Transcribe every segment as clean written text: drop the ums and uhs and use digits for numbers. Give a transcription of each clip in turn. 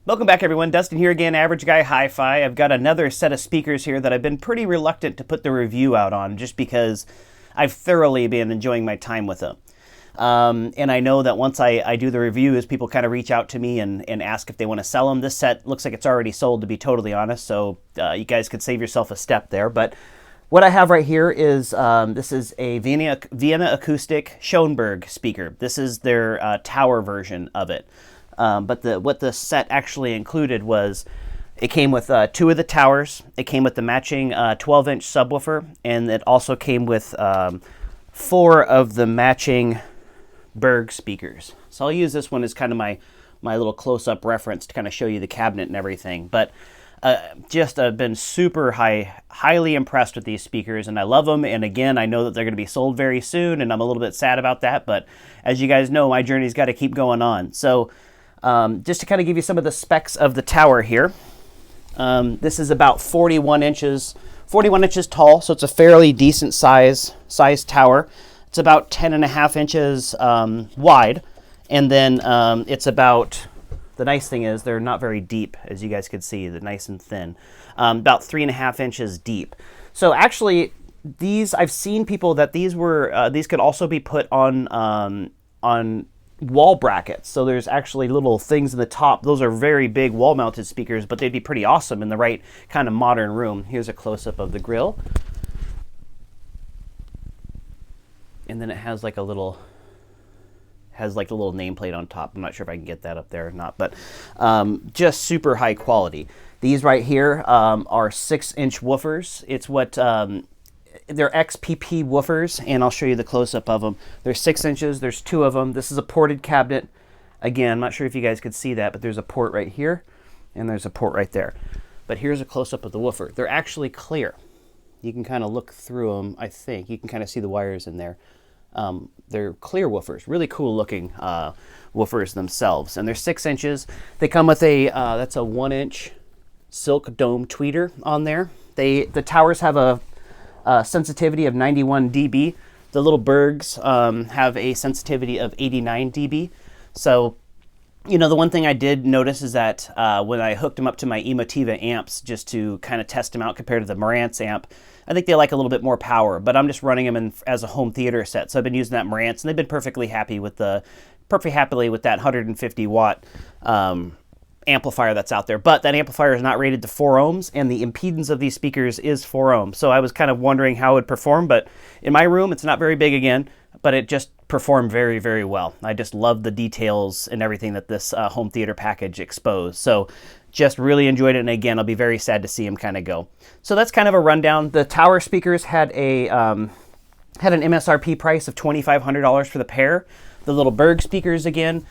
Welcome back, everyone. Dustin here again, Average Guy Hi-Fi. I've got another set of speakers here that I've been pretty reluctant to put the review out on just because I've thoroughly been enjoying my time with them. And I know that once I do the reviews, people kind of reach out to me and ask if they want to sell them. This set looks like it's already sold, to be totally honest, so you guys could save yourself a step there. But what I have right here is, this is a Vienna Acoustic Schönberg speaker. This is their tower version of it. But what the set actually included was, it came with 2 of the towers, it came with the matching 12-inch subwoofer, and it also came with 4 of the matching Berg speakers. So I'll use this one as kind of my little close-up reference to kind of show you the cabinet and everything. But just been super highly impressed with these speakers, and I love them. And again, I know that they're going to be sold very soon, and I'm a little bit sad about that. But as you guys know, my journey's got to keep going on. So just to kind of give you some of the specs of the tower here, this is about 41 inches tall, so it's a fairly decent size tower. It's about 10.5 inches wide, and then it's about, the nice thing is they're not very deep, as you guys could see, they're nice and thin, about 3.5 inches deep. So actually, these, I've seen people that these could also be put on wall brackets. So there's actually little things in the top. Those are very big wall mounted speakers, but they'd be pretty awesome in the right kind of modern room. Here's a close-up of the grill. And then it has like a little nameplate on top. I'm not sure if I can get that up there or not, but just super high quality. These right here are 6-inch woofers. It's what they're XPP woofers, and I'll show you the close-up of them. They're 6 inches. There's 2 of them. This is a ported cabinet. Again, I'm not sure if you guys could see that, but there's a port right here, and there's a port right there. But here's a close-up of the woofer. They're actually clear. You can kind of look through them, I think. You can kind of see the wires in there. They're clear woofers. Really cool-looking woofers themselves, and they're 6 inches. They come with that's a 1-inch silk dome tweeter on there. The towers have a sensitivity of 91 dB. The little Bergs have a sensitivity of 89 dB. So, you know, the one thing I did notice is that when I hooked them up to my Emotiva amps just to kind of test them out compared to the Marantz amp, I think they like a little bit more power, but I'm just running them as a home theater set. So I've been using that Marantz, and they've been perfectly happy with that 150 watt amplifier that's out there. But that amplifier is not rated to 4 ohms, and the impedance of these speakers is 4 ohms. So I was kind of wondering how it would perform, but in my room, it's not very big again, but it just performed very, very well. I just love the details and everything that this home theater package exposed. So just really enjoyed it, and again, I'll be very sad to see them kind of go. So that's kind of a rundown. The tower speakers had an MSRP price of $2,500 for the pair. The little Berg speakers, again,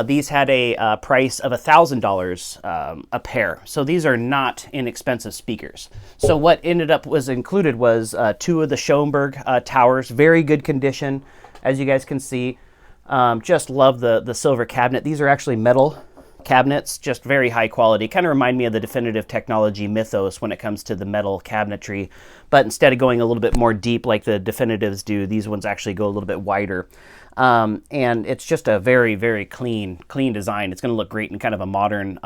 these had a price of $1,000 a pair. So these are not inexpensive speakers. So what was included was 2 of the Schönberg towers, very good condition, as you guys can see. Just love the silver cabinet. These are actually metal cabinets, just very high quality. Kind of remind me of the Definitive Technology Mythos when it comes to the metal cabinetry, but instead of going a little bit more deep like the Definitives do, these ones actually go a little bit wider. And it's just a very, very clean design. It's going to look great in kind of a modern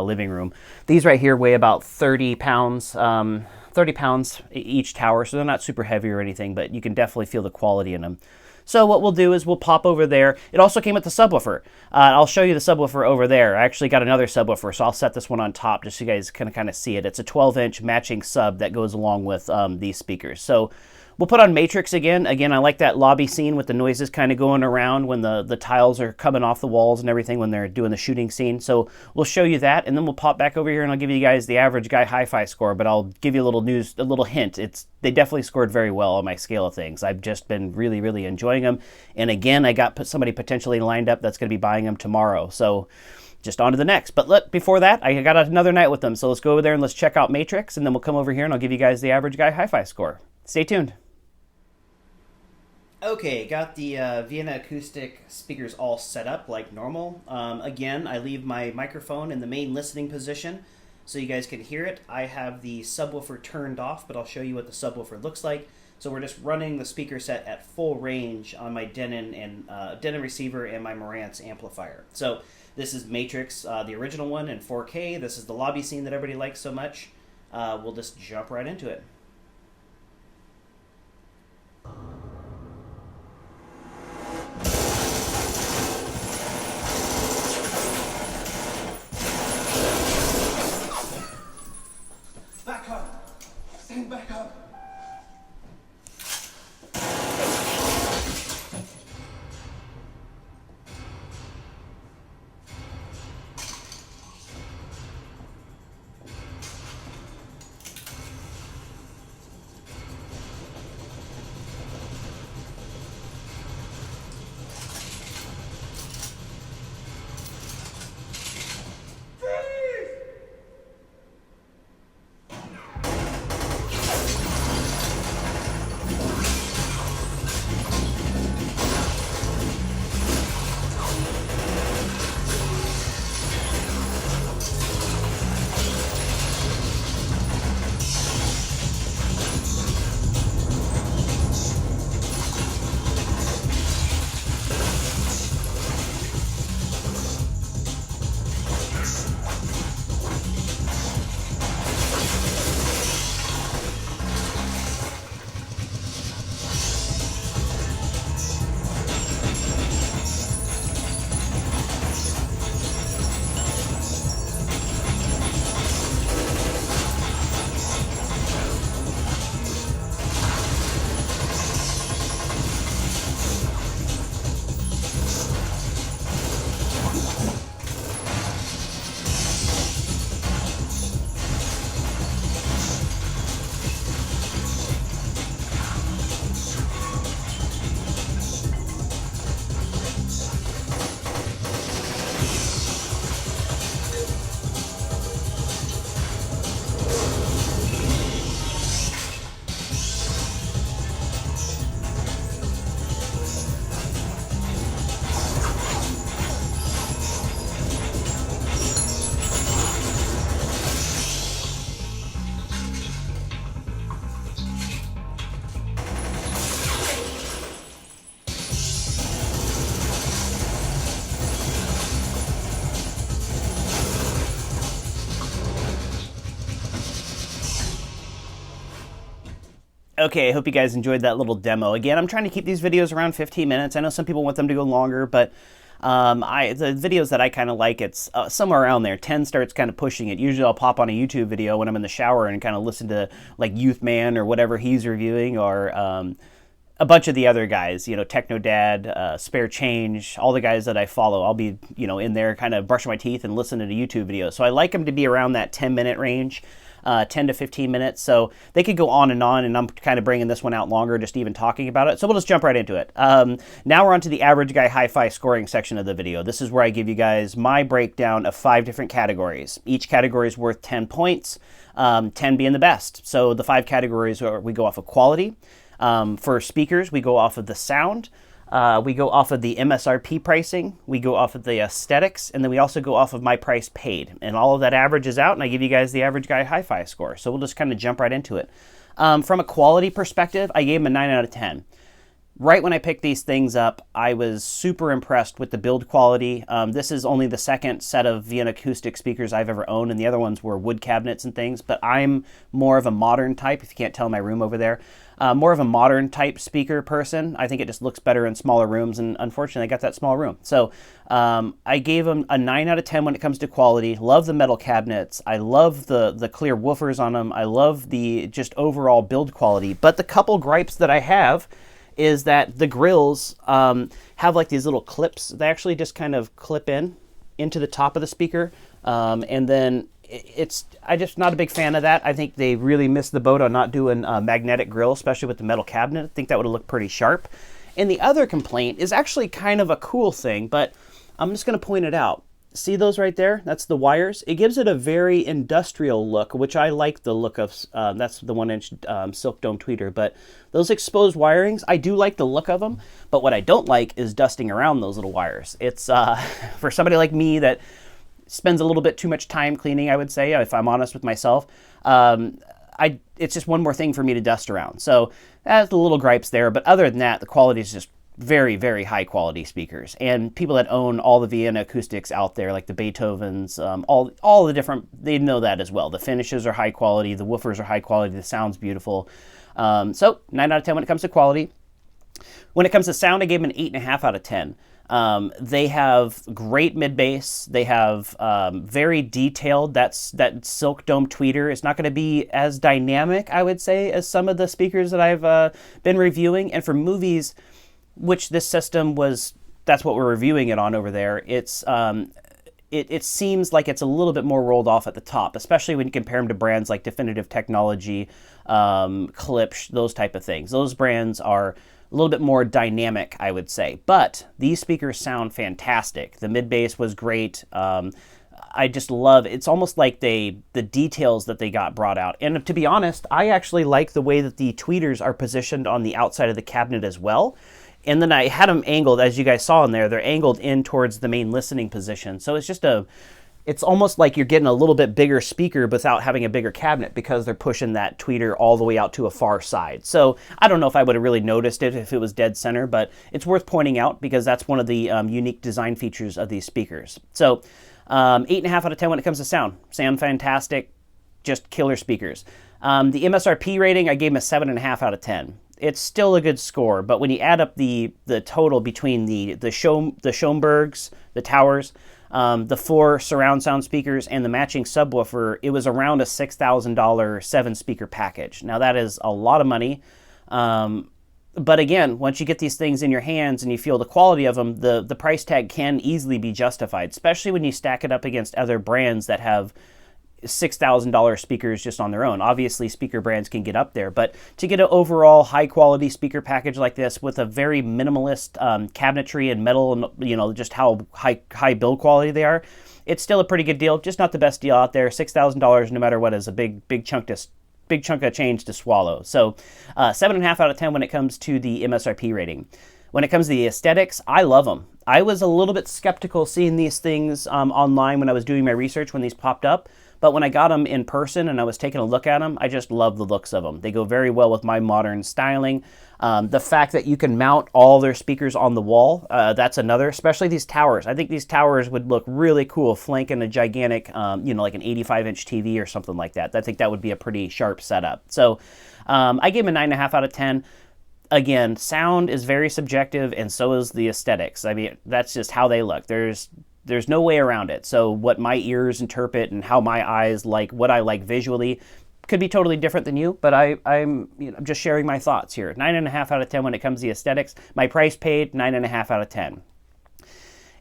living room. These right here weigh about 30 pounds, 30 pounds each tower, so they're not super heavy or anything, but you can definitely feel the quality in them. So what we'll do is we'll pop over there. It also came with the subwoofer. I'll show you the subwoofer over there. I actually got another subwoofer, so I'll set this one on top just so you guys can kind of see it. It's a 12-inch matching sub that goes along with these speakers. So we'll put on Matrix again. Again, I like that lobby scene with the noises kind of going around when the tiles are coming off the walls and everything when they're doing the shooting scene. So we'll show you that, and then we'll pop back over here and I'll give you guys the Average Guy Hi-Fi score, but I'll give you a little hint. They definitely scored very well on my scale of things. I've just been really, really enjoying them. And again, I got somebody potentially lined up that's going to be buying them tomorrow. So just on to the next. But before that, I got another night with them. So let's go over there and let's check out Matrix, and then we'll come over here and I'll give you guys the Average Guy Hi-Fi score. Stay tuned. Okay, got the Vienna Acoustic speakers all set up like normal. Again, I leave my microphone in the main listening position so you guys can hear it. I have the subwoofer turned off, but I'll show you what the subwoofer looks like. So we're just running the speaker set at full range on my Denon receiver and my Marantz amplifier. So This is Matrix, the original one in 4K. This is the lobby scene that everybody likes so much. We'll just jump right into it. Back up! Stand back up! Okay, I hope you guys enjoyed that little demo. Again, I'm trying to keep these videos around 15 minutes. I know some people want them to go longer, but the videos that I kind of like, it's somewhere around there. 10 starts kind of pushing it. Usually I'll pop on a YouTube video when I'm in the shower and kind of listen to like Youth Man or whatever he's reviewing, or a bunch of the other guys, you know, Techno Dad, Spare Change, all the guys that I follow. I'll be, you know, in there kind of brushing my teeth and listening to YouTube videos. So I like them to be around that 10-minute range. 10 to 15 minutes, so they could go on, and I'm kind of bringing this one out longer, just even talking about it. So we'll just jump right into it. Now we're on to the average guy HiFi scoring section of the video. This is where I give you guys my breakdown of 5 different categories. Each category is worth 10 points, 10 being the best. So the 5 categories are, we go off of quality. For speakers, we go off of the sound. We go off of the MSRP pricing, we go off of the aesthetics, and then we also go off of my price paid. And all of that averages out, and I give you guys the average guy HiFi score. So we'll just kind of jump right into it. From a quality perspective, I gave him a 9 out of 10. Right when I picked these things up, I was super impressed with the build quality. This is only the second set of Vienna Acoustic speakers I've ever owned, and the other ones were wood cabinets and things, but I'm more of a modern type, if you can't tell my room over there. More of a modern type speaker person. I think it just looks better in smaller rooms, and unfortunately I got that small room. So I gave them a 9 out of 10 when it comes to quality. Love the metal cabinets. I love the clear woofers on them. I love the just overall build quality. But the couple gripes that I have is that the grills have like these little clips. They actually just kind of clip into the top of the speaker, and then I'm just not a big fan of that. I think they really missed the boat on not doing a magnetic grill, especially with the metal cabinet. I think that would have looked pretty sharp. And the other complaint is actually kind of a cool thing, but I'm just going to point it out. See those right there? That's the wires. It gives it a very industrial look, which I like the look of. That's the 1-inch silk dome tweeter. But those exposed wirings, I do like the look of them. But what I don't like is dusting around those little wires. It's for somebody like me that spends a little bit too much time cleaning, I would say, if I'm honest with myself. It's just one more thing for me to dust around. So that's the little gripes there. But other than that, the quality is just very, very high quality speakers. And people that own all the Vienna Acoustics out there, like the Beethovens, all the different, they know that as well. The finishes are high quality, the woofers are high quality, the sound's beautiful. So 9 out of 10 when it comes to quality. When it comes to sound, I gave them an 8.5 out of 10. They have great mid bass. They have very detailed. That silk dome tweeter is not going to be as dynamic, I would say, as some of the speakers that I've been reviewing. And for movies, which this system was, that's what we're reviewing it on over there. It seems like it's a little bit more rolled off at the top, especially when you compare them to brands like Definitive Technology, Klipsch, those type of things. Those brands are a little bit more dynamic, I would say. But these speakers sound fantastic. The mid bass was great. I just love, it's almost like the details that they got brought out. And to be honest, I actually like the way that the tweeters are positioned on the outside of the cabinet as well. And then I had them angled, as you guys saw in there, they're angled in towards the main listening position. So it's just it's almost like you're getting a little bit bigger speaker without having a bigger cabinet because they're pushing that tweeter all the way out to a far side. So I don't know if I would have really noticed it if it was dead center, but it's worth pointing out because that's one of the unique design features of these speakers. So 8.5 out of 10 when it comes to sound. Sound fantastic, just killer speakers. The MSRP rating, I gave them a 7.5 out of 10. It's still a good score, but when you add up the total between the Schönbergs, the towers, the 4 surround sound speakers, and the matching subwoofer, it was around a $6,000 7-speaker package. Now that is a lot of money, but again, once you get these things in your hands and you feel the quality of them, the price tag can easily be justified, especially when you stack it up against other brands that have $6,000 speakers just on their own. Obviously, speaker brands can get up there, but to get an overall high-quality speaker package like this with a very minimalist cabinetry and metal, and just how high build quality they are, it's still a pretty good deal. Just not the best deal out there. $6,000, no matter what, is a big chunk of change to swallow. So 7.5 out of 10 when it comes to the MSRP rating. When it comes to the aesthetics, I love them. I was a little bit skeptical seeing these things online when I was doing my research when these popped up. But when I got them in person and I was taking a look at them, I just love the looks of them. They go very well with my modern styling. The fact that you can mount all their speakers on the wall, that's another, especially these towers. I think these towers would look really cool flanking a gigantic, like an 85-inch TV or something like that. I think that would be a pretty sharp setup. So I gave them a 9.5 out of 10. Again, sound is very subjective, and so is the aesthetics. I mean, that's just how they look. There's no way around it. So what my ears interpret and how my eyes like, what I like visually, could be totally different than you, but I'm just sharing my thoughts here. 9.5 out of 10 when it comes to the aesthetics. My price paid, 9.5 out of 10.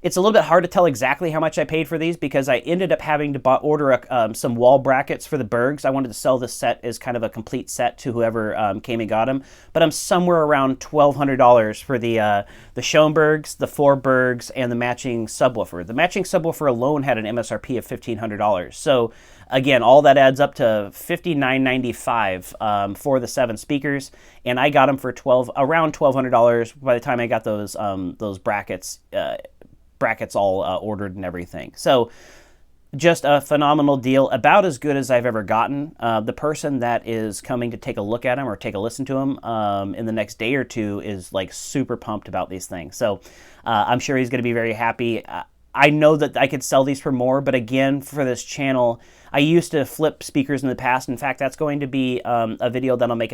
It's a little bit hard to tell exactly how much I paid for these because I ended up having to order some wall brackets for the Bergs. I wanted to sell this set as kind of a complete set to whoever came and got them. But I'm somewhere around $1,200 for the Schönbergs, the 4 Bergs, and the matching subwoofer. The matching subwoofer alone had an MSRP of $1,500. So again, all that adds up to $59.95 for the 7 speakers, and I got them for around $1,200 by the time I got those brackets all ordered and everything. So just a phenomenal deal, about as good as I've ever gotten. The person that is coming to take a look at them or take a listen to them in the next day or two is like super pumped about these things. So I'm sure he's going to be very happy. I know that I could sell these for more, but again, for this channel, I used to flip speakers in the past. In fact, that's going to be a video that I'll make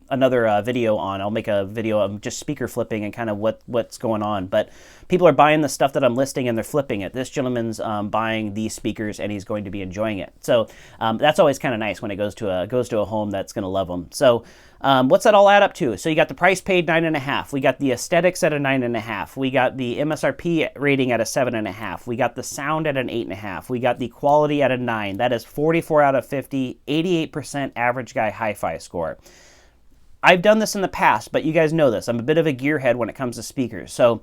another video on. I'll make a video of just speaker flipping and kind of what's going on. But people are buying the stuff that I'm listing and they're flipping it. This gentleman's buying these speakers and he's going to be enjoying it. So that's always kind of nice when it goes to a home that's going to love them. So what's that all add up to? So you got the price paid 9.5. We got the aesthetics at a 9.5. We got the MSRP rating at a 7.5. We got the sound at an 8.5. We got the quality at a 9. That is 44 out of 50, 88% average guy HiFi score. I've done this in the past, but you guys know this. I'm a bit of a gearhead when it comes to speakers. So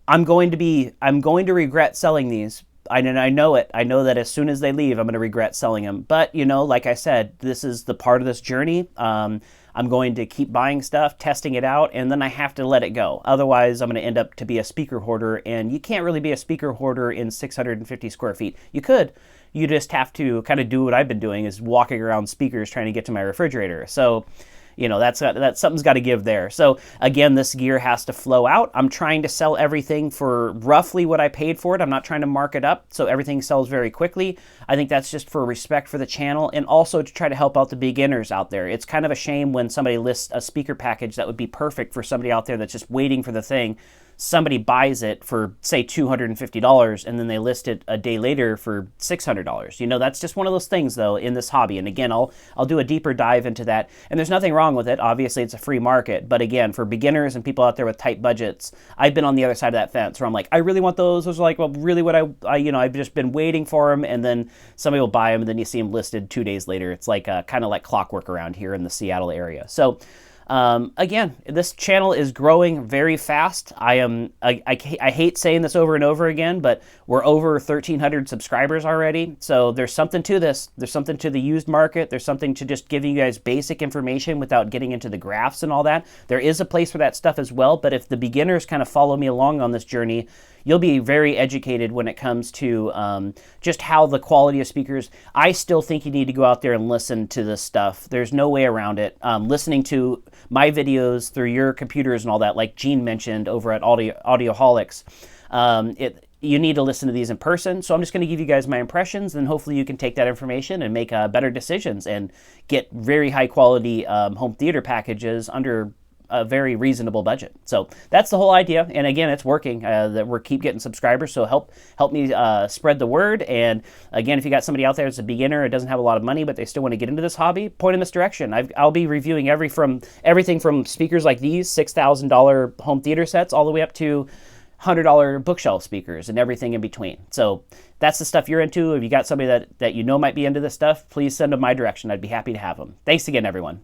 I'm going to regret selling these. I know it. I know that as soon as they leave, I'm going to regret selling them. But, like I said, this is the part of this journey. I'm going to keep buying stuff, testing it out, and then I have to let it go. Otherwise, I'm going to end up to be a speaker hoarder, and you can't really be a speaker hoarder in 650 square feet. You could. You just have to kind of do what I've been doing, is walking around speakers trying to get to my refrigerator. So You know, that's something's got to give there. So again, this gear has to flow out. I'm trying to sell everything for roughly what I paid for it. I'm not trying to mark it up, so everything sells very quickly. I think that's just for respect for the channel, and also to try to help out the beginners out there. It's kind of a shame when somebody lists a speaker package that would be perfect for somebody out there that's just waiting for the thing. Somebody buys it for, say, $250, and then they list it a day later for $600. You know, that's just one of those things, though, in this hobby. And again, I'll do a deeper dive into that. And there's nothing wrong with it. Obviously, it's a free market. But again, for beginners and people out there with tight budgets, I've been on the other side of that fence where I'm like, I really want those. Those are like, well, really what I've just been waiting for them. And then somebody will buy them, and then you see them listed 2 days later. It's like kind of like clockwork around here in the Seattle area. So again, this channel is growing very fast. I hate saying this over and over again, but we're over 1,300 subscribers already. So there's something to this. There's something to the used market. There's something to just giving you guys basic information without getting into the graphs and all that. There is a place for that stuff as well. But if the beginners kind of follow me along on this journey, you'll be very educated when it comes to just how the quality of speakers. I still think you need to go out there and listen to this stuff. There's no way around it. Listening to my videos through your computers and all that, like Gene mentioned over at Audioholics, you need to listen to these in person. So I'm just going to give you guys my impressions, and hopefully you can take that information and make better decisions and get very high quality home theater packages under a very reasonable budget. So that's the whole idea. And again, it's working. That we keep getting subscribers. So help me spread the word. And again, if you got somebody out there that's a beginner, it doesn't have a lot of money, but they still want to get into this hobby, point in this direction. I'll be reviewing everything from speakers like these $6,000 home theater sets all the way up to $100 bookshelf speakers and everything in between. So that's the stuff you're into. If you got somebody that you know might be into this stuff, please send them my direction. I'd be happy to have them. Thanks again, everyone.